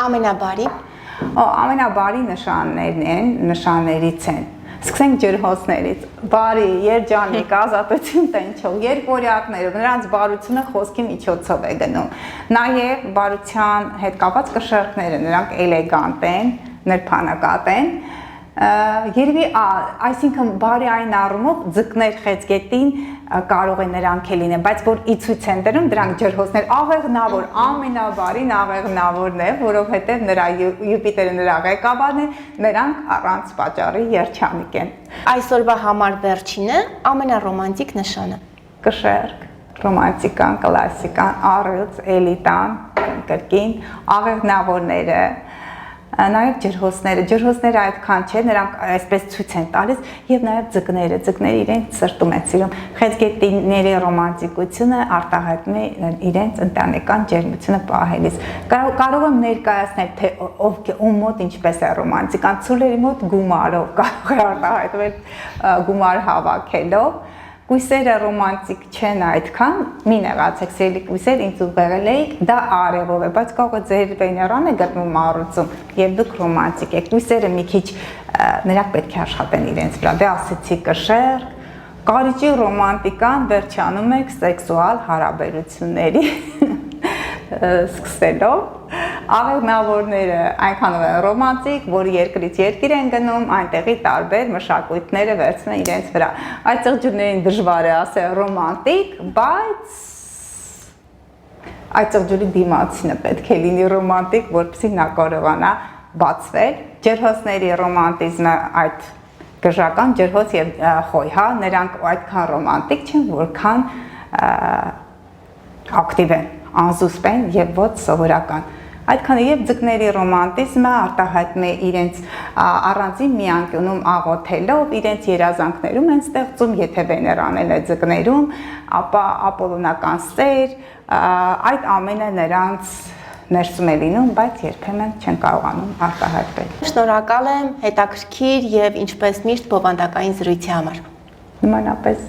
Ամենաբարի ամենաբարի նշաններից են։ Սկսենք ջրհոսներից։ Բարի, երջանիկ, ազատություն տենչող, երկորյակները, նրանց բարությունը խոսքի միջոցով է գնում։ Նաև բարության հետ կապված կշեռքները, նրանք էլեգանտ են, նրբանակատ են։ Երևի, այսինքն բարի այն առումով ձկներ խեցգետին կարող է նրանք է լինեն, բայց որ ի ցույց են դրում դրանք ջրհոսներ, աղեղնավոր, ամենաբարին աղեղնավորն է, որովհետև նրա Յուպիտերը նրա ղեկավարն է, նրանք առանց պատճառի երջանիկ են։ Այսօրվա համար վերջինը ամենառոմանտիկ նշանը։ Կշեռք, ռոմանտիկան, կլասիկան, առյուծ, էլիտան, կրկին, աղեղնավորները, նաև ջրհոսները այդքան չէ, նրանք այսպես ցույց են տալիս եւ նաև ձկները իրենց սրտում են սիրում։ Խեցգետիների ռոմանտիկությունը արտահայտում է իրենց ընտանեկան ջերմությունը պահելիս։ Կարող եմ ներկայացնել, թե ում մոտ ինչպես է ռոմանտիկան, ցուլերի մոտ գումարով կարող է արտահայտվել գումար հավաքելով։ Կույսերը ռոմանտիկ չեն այդքան, մի նեղացեք սիրելի կույսեր, ինձ ուղեղել էիք, դա արևով է, բայց կարող է ձեր Վեներան է գտնվում մառուցում եւ դուք ռոմանտիկ եք։ Կույսերը մի քիչ նրանք պետք է աշխատեն իրենց վրա։ Դե ասեցի կշեռք, կարիճի ռոմանտիկան վերջանում եք սեքսուալ հարաբերությունների սկսելով։ Աղեղնավորները այնքանով են ռոմանտիկ, որ երկրից երկիր են գնում, այնտեղի տարբեր մշակույթները վերցնում են իրենց վրա։ Այդ ծղջուրներին դժվար է ասել ռոմանտիկ, բայց այդ ծղջուրի դիմացինը պետք է լինի ռոմանտիկ, որպեսզի նա կարողանա բացվել։ Ջրհոսների ռոմանտիզմը այդ գժական ջրհոս եւ խոյհա, նրանք այդքան ռոմանտիկ չեն, որքան ակտիվ են, անզուսպ են եւ ոչ սովորական։ Այդքանը եւ ձկների ռոմանտիզմը արտահայտում է իրենց առանձին մի անկյունում աղոթելով, իրենց երազանքներում են ստեղծում, եթե Վեներան է ձկներում, ապա ապոլոնական սեր, այդ ամենը նրանց ներսում է լինում, բայց երբեմն չեն կարողանում արտահայտվել։ Շնորհակալ եմ հետաքրքիր եւ ինչպես միշտ բովանդակային զրույցի համար։ Նմանապես